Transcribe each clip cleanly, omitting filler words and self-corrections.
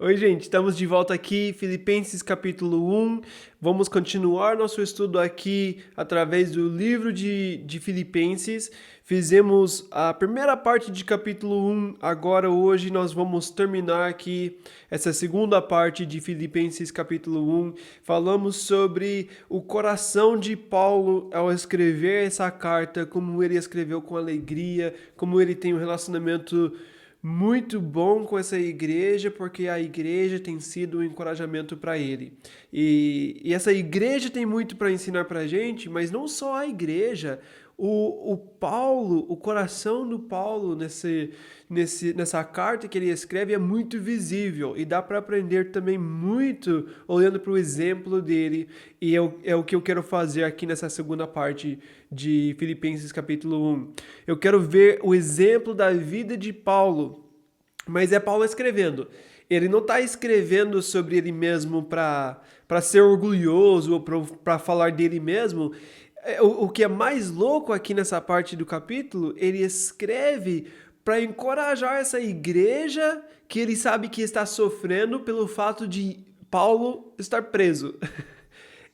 Oi, gente, estamos de volta aqui, Filipenses capítulo 1. Vamos continuar nosso estudo aqui através do livro de Filipenses. Fizemos a primeira parte de capítulo 1, agora hoje nós vamos terminar aqui essa segunda parte de Filipenses capítulo 1. Falamos sobre o coração de Paulo ao escrever essa carta, como ele escreveu com alegria, como ele tem um relacionamento muito bom com essa igreja, porque a igreja tem sido um encorajamento para ele. E essa igreja tem muito para ensinar para a gente, mas não só a igreja. O Paulo, o coração do Paulo nessa carta que ele escreve é muito visível e dá para aprender também muito olhando para o exemplo dele. E é o que eu quero fazer aqui nessa segunda parte de Filipenses capítulo 1. Eu quero ver o exemplo da vida de Paulo, mas é Paulo escrevendo. Ele não está escrevendo sobre ele mesmo para ser orgulhoso ou para falar dele mesmo. O que é mais louco aqui nessa parte do capítulo, ele escreve para encorajar essa igreja que ele sabe que está sofrendo pelo fato de Paulo estar preso.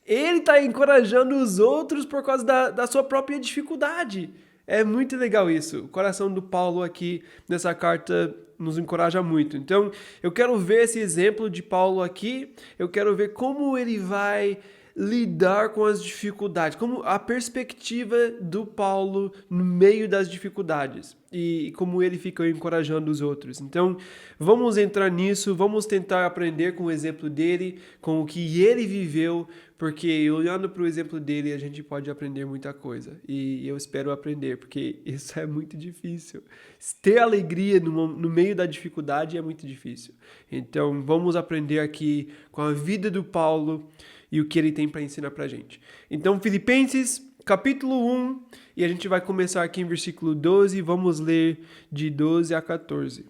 Ele está encorajando os outros por causa da sua própria dificuldade. É muito legal isso. O coração do Paulo aqui nessa carta nos encoraja muito. Então, eu quero ver esse exemplo de Paulo aqui. Eu quero ver como ele vai lidar com as dificuldades, como a perspectiva do Paulo no meio das dificuldades e como ele fica encorajando os outros. Então, vamos entrar nisso, vamos tentar aprender com o exemplo dele, com o que ele viveu, porque olhando para o exemplo dele a gente pode aprender muita coisa e eu espero aprender, porque isso é muito difícil. Ter alegria no meio da dificuldade é muito difícil. Então, vamos aprender aqui com a vida do Paulo e o que ele tem para ensinar para a gente. Então, Filipenses, capítulo 1, e a gente vai começar aqui em versículo 12, vamos ler de 12 a 14.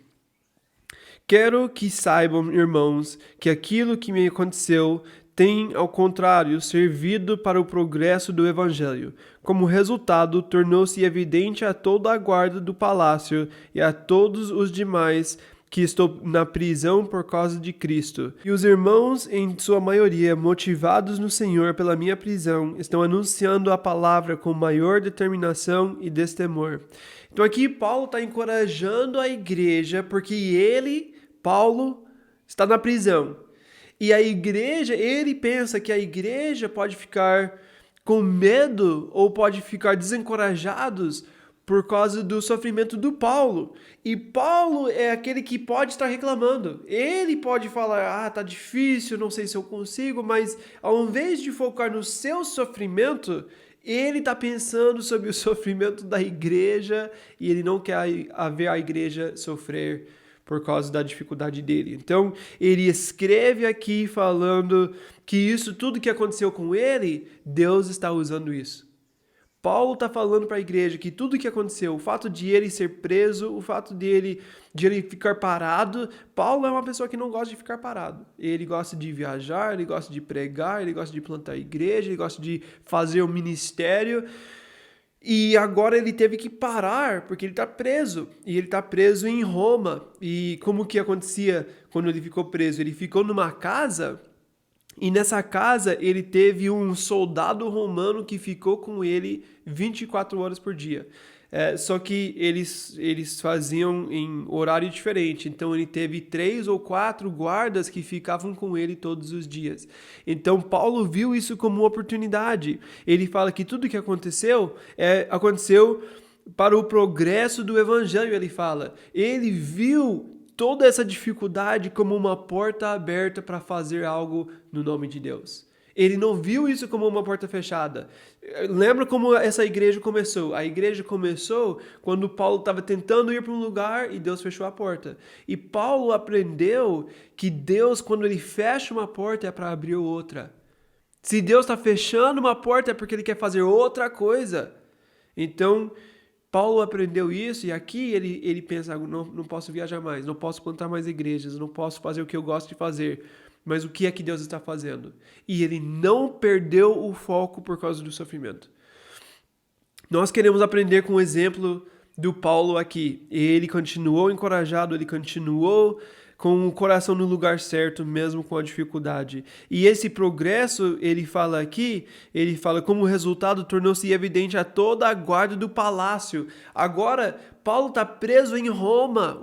Quero que saibam, irmãos, que aquilo que me aconteceu tem, ao contrário, servido para o progresso do Evangelho. Como resultado, tornou-se evidente a toda a guarda do palácio e a todos os demais que estou na prisão por causa de Cristo. E os irmãos, em sua maioria, motivados no Senhor pela minha prisão, estão anunciando a palavra com maior determinação e destemor. Então aqui Paulo está encorajando a igreja, porque ele, Paulo, está na prisão. E a igreja, ele pensa que a igreja pode ficar com medo ou pode ficar desencorajados por causa do sofrimento do Paulo. E Paulo é aquele que pode estar reclamando. Ele pode falar, tá difícil, não sei se eu consigo, mas ao invés de focar no seu sofrimento, ele está pensando sobre o sofrimento da igreja e ele não quer ver a igreja sofrer por causa da dificuldade dele. Então, ele escreve aqui falando que isso, tudo que aconteceu com ele, Deus está usando isso. Paulo está falando para a igreja que tudo o que aconteceu, o fato de ele ser preso, o fato de ele ficar parado, Paulo é uma pessoa que não gosta de ficar parado. Ele gosta de viajar, ele gosta de pregar, ele gosta de plantar igreja, ele gosta de fazer o ministério. E agora ele teve que parar porque ele está preso. E ele está preso em Roma. E como que acontecia quando ele ficou preso? Ele ficou numa casa. E nessa casa ele teve um soldado romano que ficou com ele 24 horas por dia. Só que eles faziam em horário diferente. Então ele teve 3 ou 4 guardas que ficavam com ele todos os dias. Então Paulo viu isso como uma oportunidade. Ele fala que tudo que aconteceu para o progresso do evangelho, ele fala. Ele viu toda essa dificuldade como uma porta aberta para fazer algo no nome de Deus. Ele não viu isso como uma porta fechada. Lembra como essa igreja começou? A igreja começou quando Paulo estava tentando ir para um lugar e Deus fechou a porta. E Paulo aprendeu que Deus, quando ele fecha uma porta, é para abrir outra. Se Deus está fechando uma porta, é porque ele quer fazer outra coisa. Então, Paulo aprendeu isso e aqui ele pensa, não posso viajar mais, não posso plantar mais igrejas, não posso fazer o que eu gosto de fazer, mas o que é que Deus está fazendo? E ele não perdeu o foco por causa do sofrimento. Nós queremos aprender com o exemplo do Paulo aqui. Ele continuou encorajado, ele continuou com o coração no lugar certo, mesmo com a dificuldade. E esse progresso, ele fala aqui, ele fala como resultado tornou-se evidente a toda a guarda do palácio. Agora, Paulo está preso em Roma,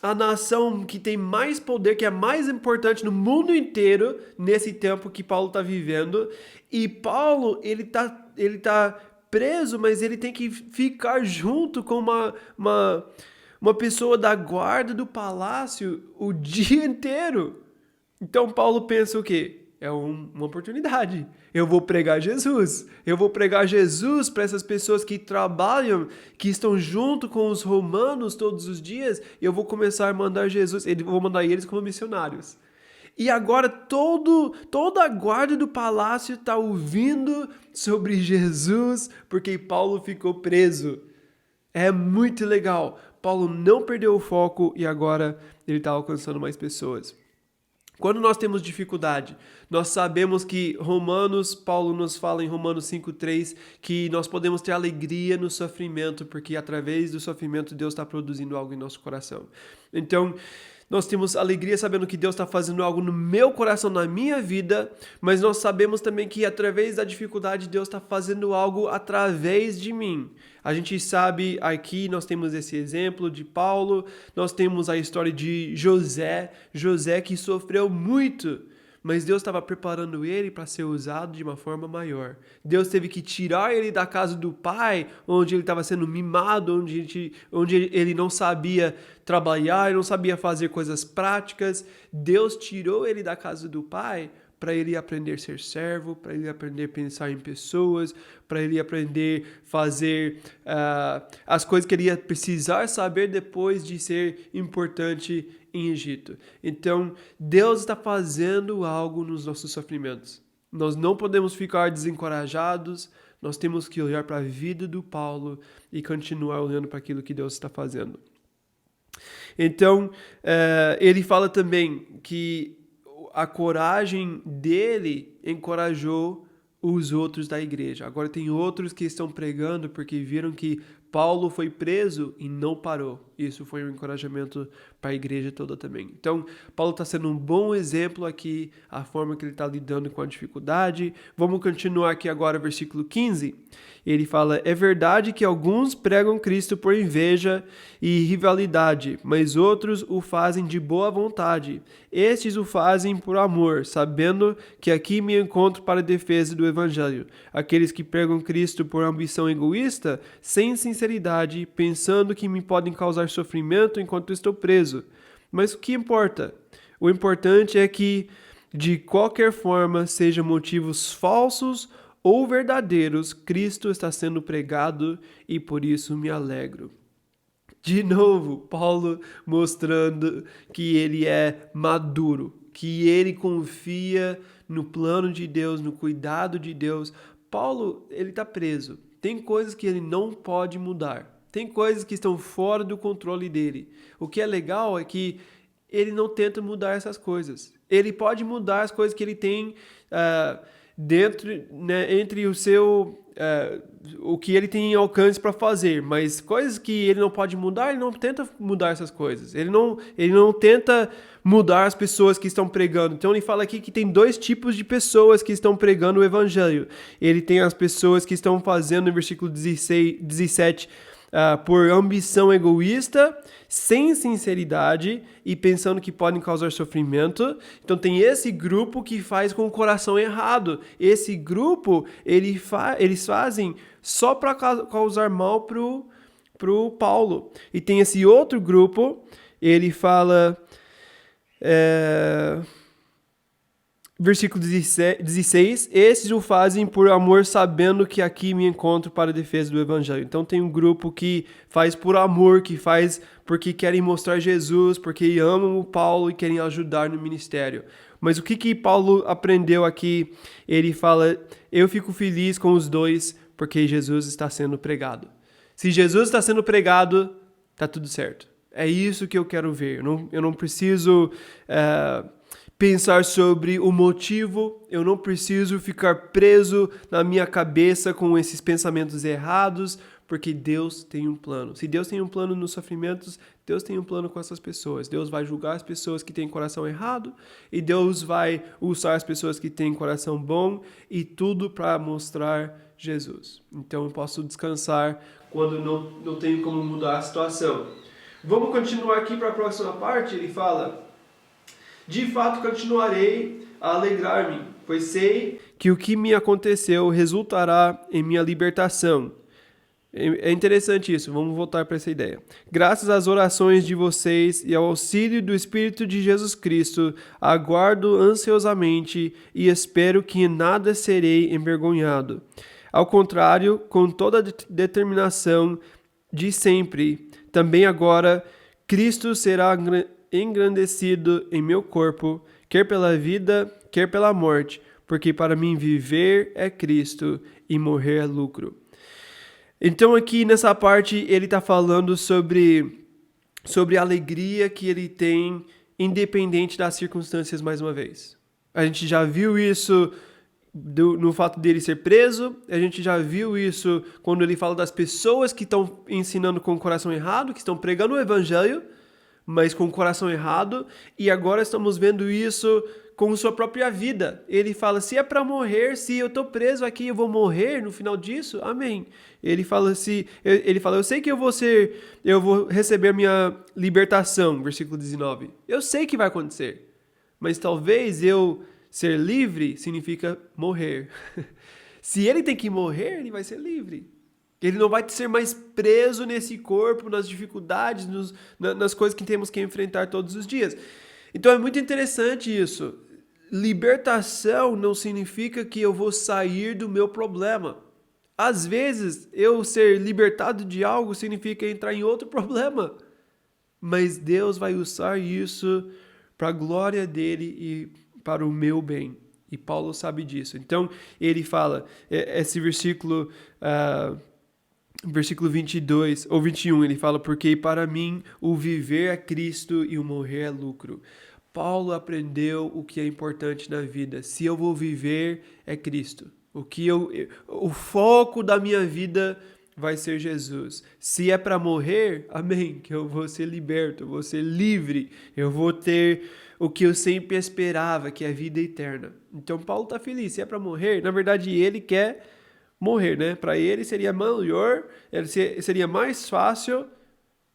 a nação que tem mais poder, que é mais importante no mundo inteiro, nesse tempo que Paulo está vivendo. E Paulo, ele tá preso, mas ele tem que ficar junto com uma pessoa da guarda do palácio o dia inteiro. Então Paulo pensa o quê? É uma oportunidade. Eu vou pregar Jesus. Eu vou pregar Jesus para essas pessoas que trabalham, que estão junto com os romanos todos os dias. Eu vou começar a mandar Jesus. Eu vou mandar eles como missionários. E agora toda a guarda do palácio está ouvindo sobre Jesus, porque Paulo ficou preso. É muito legal. Paulo não perdeu o foco e agora ele está alcançando mais pessoas. Quando nós temos dificuldade, nós sabemos que Paulo nos fala em Romanos 5:3, que nós podemos ter alegria no sofrimento, porque através do sofrimento Deus está produzindo algo em nosso coração. Então, nós temos alegria sabendo que Deus está fazendo algo no meu coração, na minha vida, mas nós sabemos também que através da dificuldade Deus está fazendo algo através de mim. A gente sabe aqui, nós temos esse exemplo de Paulo, nós temos a história de José que sofreu muito, mas Deus estava preparando ele para ser usado de uma forma maior. Deus teve que tirar ele da casa do pai, onde ele estava sendo mimado, onde ele não sabia trabalhar, ele não sabia fazer coisas práticas. Deus tirou ele da casa do pai para ele aprender a ser servo, para ele aprender a pensar em pessoas, para ele aprender a fazer as coisas que ele ia precisar saber depois de ser importante em Egito. Então, Deus está fazendo algo nos nossos sofrimentos. Nós não podemos ficar desencorajados, nós temos que olhar para a vida do Paulo e continuar olhando para aquilo que Deus está fazendo. Então, ele fala também que a coragem dele encorajou os outros da igreja. Agora tem outros que estão pregando porque viram que Paulo foi preso e não parou. Isso foi um encorajamento para a igreja toda também. Então, Paulo está sendo um bom exemplo aqui, a forma que ele está lidando com a dificuldade. Vamos continuar aqui agora, versículo 15. Ele fala, é verdade que alguns pregam Cristo por inveja e rivalidade, mas outros o fazem de boa vontade. Estes o fazem por amor, sabendo que aqui me encontro para a defesa do evangelho. Aqueles que pregam Cristo por ambição egoísta, sem sinceridade, pensando que me podem causar sofrimento enquanto estou preso. Mas o que importa? O importante é que, de qualquer forma, sejam motivos falsos ou verdadeiros, Cristo está sendo pregado e por isso me alegro. De novo, Paulo mostrando que ele é maduro, que ele confia no plano de Deus, no cuidado de Deus. Paulo, ele está preso. Tem coisas que ele não pode mudar. Tem coisas que estão fora do controle dele. O que é legal é que ele não tenta mudar essas coisas. Ele pode mudar as coisas que ele tem dentro, né, entre o que ele tem alcance para fazer, mas coisas que ele não pode mudar, ele não tenta mudar essas coisas. Ele não tenta mudar as pessoas que estão pregando. Então ele fala aqui que tem dois tipos de pessoas que estão pregando o evangelho. Ele tem as pessoas que estão fazendo, no versículo 17, por ambição egoísta, sem sinceridade e pensando que podem causar sofrimento. Então tem esse grupo que faz com o coração errado. Esse grupo, eles fazem só para causar mal pro Paulo. E tem esse outro grupo, ele fala... Versículo 16, esses o fazem por amor, sabendo que aqui me encontro para a defesa do evangelho. Então tem um grupo que faz por amor, que faz porque querem mostrar Jesus, porque amam o Paulo e querem ajudar no ministério. Mas o que Paulo aprendeu aqui? Ele fala, eu fico feliz com os dois, porque Jesus está sendo pregado. Se Jesus está sendo pregado, está tudo certo. É isso que eu quero ver. Eu não preciso... pensar sobre o motivo, eu não preciso ficar preso na minha cabeça com esses pensamentos errados, porque Deus tem um plano. Se Deus tem um plano nos sofrimentos, Deus tem um plano com essas pessoas. Deus vai julgar as pessoas que têm coração errado e Deus vai usar as pessoas que têm coração bom e tudo para mostrar Jesus. Então eu posso descansar quando não tenho como mudar a situação. Vamos continuar aqui para a próxima parte. Ele fala: de fato continuarei a alegrar-me, pois sei que o que me aconteceu resultará em minha libertação. É interessante isso, vamos voltar para essa ideia. Graças às orações de vocês e ao auxílio do Espírito de Jesus Cristo, aguardo ansiosamente e espero que em nada serei envergonhado. Ao contrário, com toda a determinação de sempre, também agora, Cristo será engrandecido em meu corpo, quer pela vida, quer pela morte, porque para mim viver é Cristo e morrer é lucro. Então aqui nessa parte ele está falando sobre a alegria que ele tem independente das circunstâncias mais uma vez. A gente já viu isso no fato dele ser preso, a gente já viu isso quando ele fala das pessoas que estão ensinando com o coração errado, que estão pregando o evangelho, mas com o coração errado, e agora estamos vendo isso com sua própria vida. Ele fala, se é para morrer, se eu estou preso aqui, eu vou morrer no final disso, amém. Ele fala, eu sei que eu vou receber minha libertação, versículo 19. Eu sei que vai acontecer, mas talvez eu ser livre significa morrer. Se ele tem que morrer, ele vai ser livre. Ele não vai ser mais preso nesse corpo, nas dificuldades, nas coisas que temos que enfrentar todos os dias. Então é muito interessante isso. Libertação não significa que eu vou sair do meu problema. Às vezes, eu ser libertado de algo significa entrar em outro problema. Mas Deus vai usar isso para a glória dele e para o meu bem. E Paulo sabe disso. Então, ele fala, esse versículo 22 ou 21, ele fala, porque para mim o viver é Cristo e o morrer é lucro. Paulo aprendeu o que é importante na vida. Se eu vou viver, é Cristo. O foco da minha vida vai ser Jesus. Se é para morrer, amém, que eu vou ser liberto, eu vou ser livre, eu vou ter o que eu sempre esperava, que é a vida eterna. Então Paulo está feliz. Se é para morrer, na verdade ele quer morrer, né? Para ele seria melhor, seria mais fácil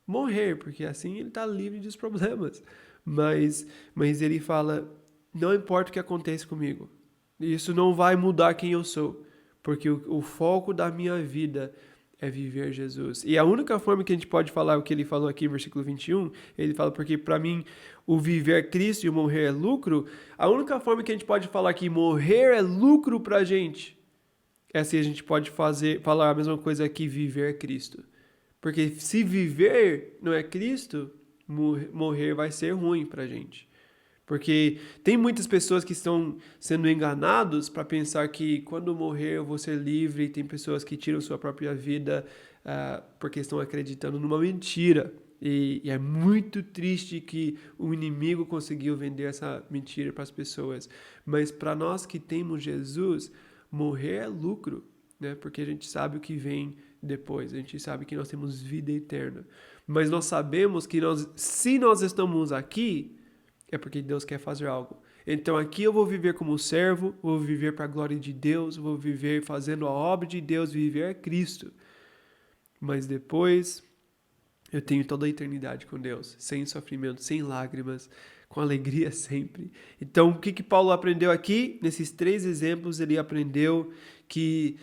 morrer, porque assim ele está livre dos problemas. Mas ele fala, não importa o que aconteça comigo, isso não vai mudar quem eu sou, porque o foco da minha vida é viver Jesus. E a única forma que a gente pode falar o que ele falou aqui no versículo 21, ele fala, porque para mim o viver é Cristo e o morrer é lucro, a única forma que a gente pode falar que morrer é lucro para a gente, é assim a gente pode falar a mesma coisa que viver é Cristo. Porque se viver não é Cristo, morrer vai ser ruim pra gente. Porque tem muitas pessoas que estão sendo enganados para pensar que quando morrer eu vou ser livre. Tem pessoas que tiram sua própria vida porque estão acreditando numa mentira. E é muito triste que o inimigo conseguiu vender essa mentira para as pessoas. Mas para nós que temos Jesus, morrer é lucro, né? Porque a gente sabe o que vem depois. A gente sabe que nós temos vida eterna. Mas nós sabemos que se nós estamos aqui, é porque Deus quer fazer algo. Então aqui eu vou viver como servo, vou viver para a glória de Deus, vou viver fazendo a obra de Deus, viver a Cristo. Mas depois eu tenho toda a eternidade com Deus, sem sofrimento, sem lágrimas, com alegria sempre. Então o que Paulo aprendeu aqui? Nesses 3 exemplos ele aprendeu que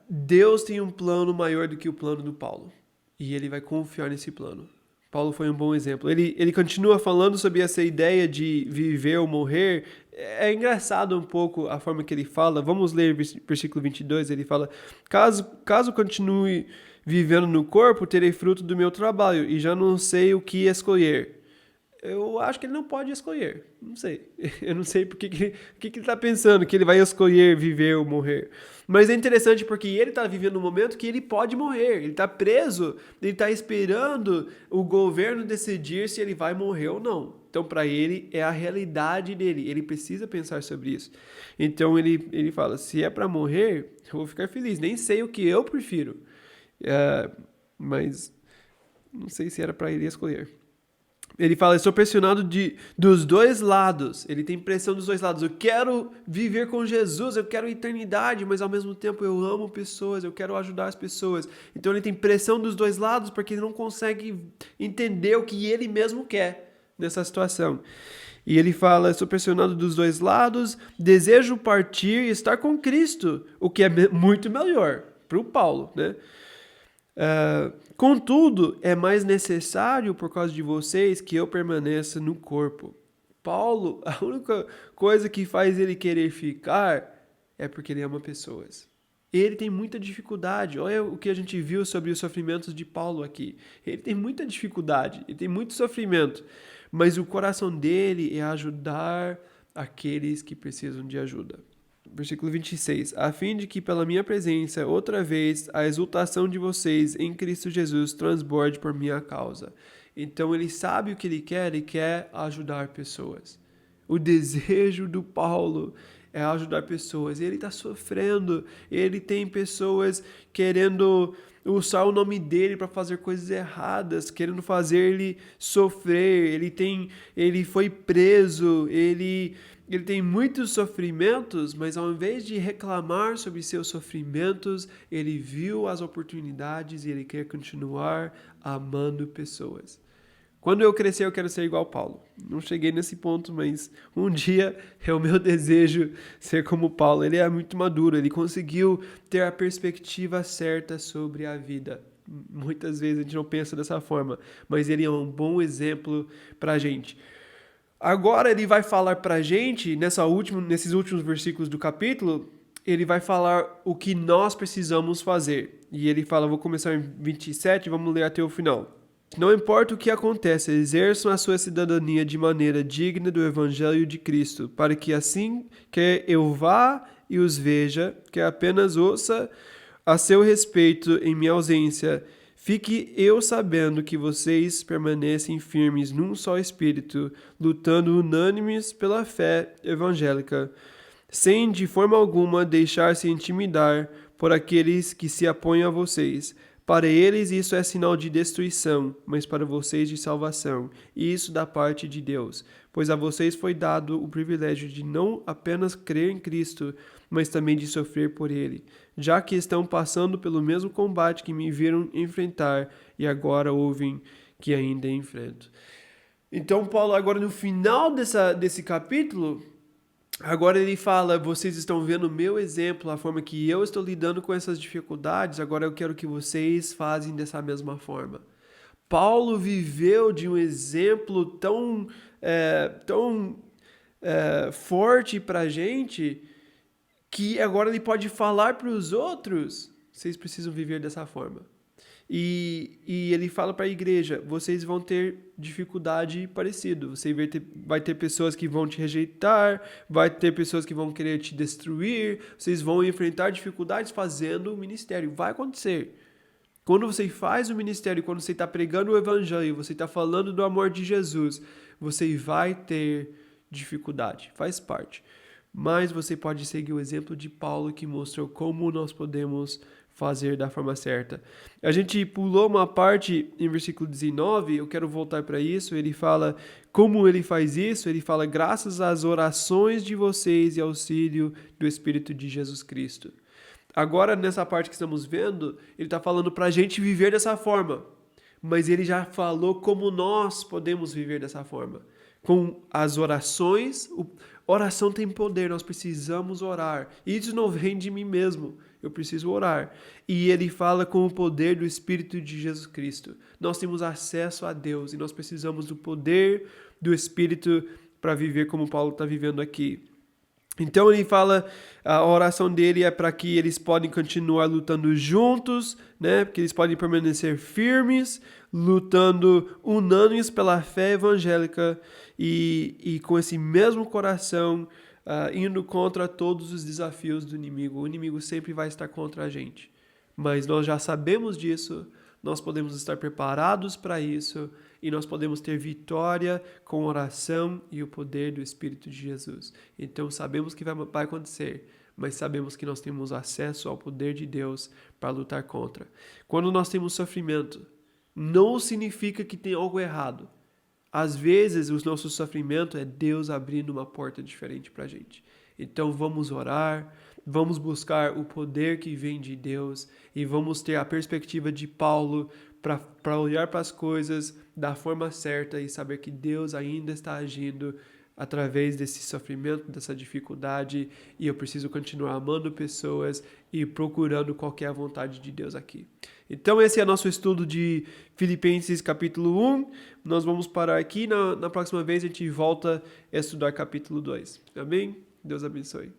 Deus tem um plano maior do que o plano do Paulo. E ele vai confiar nesse plano. Paulo foi um bom exemplo. Ele continua falando sobre essa ideia de viver ou morrer. É engraçado um pouco a forma que ele fala. Vamos ler versículo 22. Ele fala, caso continue vivendo no corpo, terei fruto do meu trabalho e já não sei o que escolher. Eu acho que ele não pode escolher. Não sei. Eu não sei porque que ele está pensando que ele vai escolher viver ou morrer. Mas é interessante porque ele está vivendo um momento que ele pode morrer. Ele está preso. Ele está esperando o governo decidir se ele vai morrer ou não. Então, para ele, é a realidade dele. Ele precisa pensar sobre isso. Então, ele fala, se é para morrer, eu vou ficar feliz. Nem sei o que eu prefiro. Mas Não sei se era para ele escolher. Ele fala, eu sou pressionado dos dois lados. Ele tem pressão dos dois lados. Eu quero viver com Jesus, eu quero eternidade, mas ao mesmo tempo eu amo pessoas, eu quero ajudar as pessoas. Então ele tem pressão dos dois lados porque ele não consegue entender o que ele mesmo quer nessa situação. E ele fala, sou pressionado dos dois lados, desejo partir e estar com Cristo, o que é muito melhor para o Paulo, né? Contudo, é mais necessário por causa de vocês que eu permaneça no corpo. Paulo, a única coisa que faz ele querer ficar é porque ele ama pessoas. Ele tem muita dificuldade. Olha o que a gente viu sobre os sofrimentos de Paulo aqui. Ele tem muita dificuldade, ele tem muito sofrimento, mas o coração dele é ajudar aqueles que precisam de ajuda. Versículo 26. A fim de que pela minha presença, outra vez, a exultação de vocês em Cristo Jesus transborde por minha causa. Então ele sabe o que ele quer ajudar pessoas. O desejo do Paulo é ajudar pessoas. Ele está sofrendo, ele tem pessoas querendo usar o nome dele para fazer coisas erradas, querendo fazer ele sofrer. Ele foi preso, ele tem muitos sofrimentos, mas ao invés de reclamar sobre seus sofrimentos, ele viu as oportunidades e ele quer continuar amando pessoas. Quando eu crescer, eu quero ser igual Paulo. Não cheguei nesse ponto, mas um dia é o meu desejo ser como Paulo. Ele é muito maduro, ele conseguiu ter a perspectiva certa sobre a vida. Muitas vezes a gente não pensa dessa forma, mas ele é um bom exemplo para a gente. Agora ele vai falar para a gente, nesses últimos versículos do capítulo, ele vai falar o que nós precisamos fazer. E ele fala, vou começar em 27, vamos ler até o final. Não importa o que aconteça, exerçam a sua cidadania de maneira digna do Evangelho de Cristo, para que assim que eu vá e os veja, que apenas ouça a seu respeito em minha ausência, fique eu sabendo que vocês permanecem firmes num só espírito, lutando unânimes pela fé evangélica, sem de forma alguma deixar-se intimidar por aqueles que se apoiam a vocês. Para eles isso é sinal de destruição, mas para vocês de salvação, e isso da parte de Deus. Pois a vocês foi dado o privilégio de não apenas crer em Cristo, mas também de sofrer por Ele, já que estão passando pelo mesmo combate que me viram enfrentar e agora ouvem que ainda enfrento. Então Paulo agora no final desse capítulo, agora ele fala, vocês estão vendo o meu exemplo, a forma que eu estou lidando com essas dificuldades, agora eu quero que vocês fazem dessa mesma forma. Paulo viveu de um exemplo tão forte para a gente, que agora ele pode falar para os outros, vocês precisam viver dessa forma. E ele fala para a igreja, vocês vão ter dificuldade parecida. Você vai ter pessoas que vão te rejeitar, vai ter pessoas que vão querer te destruir, vocês vão enfrentar dificuldades fazendo o ministério. Vai acontecer. Quando você faz o ministério, quando você está pregando o evangelho, você está falando do amor de Jesus, você vai ter dificuldade, faz parte. Mas você pode seguir o exemplo de Paulo, que mostrou como nós podemos fazer da forma certa. A gente pulou uma parte em versículo 19, eu quero voltar para isso. Ele fala como ele faz isso. Ele fala graças às orações de vocês e auxílio do Espírito de Jesus Cristo. Agora, nessa parte que estamos vendo, ele está falando para a gente viver dessa forma. Mas ele já falou como nós podemos viver dessa forma. Com as orações, oração tem poder, nós precisamos orar. Isso não vem de mim mesmo, eu preciso orar. E ele fala com o poder do Espírito de Jesus Cristo. Nós temos acesso a Deus e nós precisamos do poder do Espírito para viver como Paulo está vivendo aqui. Então ele fala, a oração dele é para que eles podem continuar lutando juntos, né? Porque eles podem permanecer firmes, lutando unânimes pela fé evangélica e com esse mesmo coração, indo contra todos os desafios do inimigo. O inimigo sempre vai estar contra a gente, mas nós já sabemos disso, nós podemos estar preparados para isso e nós podemos ter vitória com oração e o poder do Espírito de Jesus. Então sabemos que vai acontecer, mas sabemos que nós temos acesso ao poder de Deus para lutar contra. Quando nós temos sofrimento, não significa que tem algo errado. Às vezes, o nosso sofrimento é Deus abrindo uma porta diferente para a gente. Então, vamos orar, vamos buscar o poder que vem de Deus e vamos ter a perspectiva de Paulo para olhar para as coisas da forma certa e saber que Deus ainda está agindo através desse sofrimento, dessa dificuldade, e eu preciso continuar amando pessoas e procurando qual que é a vontade de Deus aqui. Então esse é nosso estudo de Filipenses capítulo 1, nós vamos parar aqui, na próxima vez a gente volta a estudar capítulo 2, amém? Deus abençoe.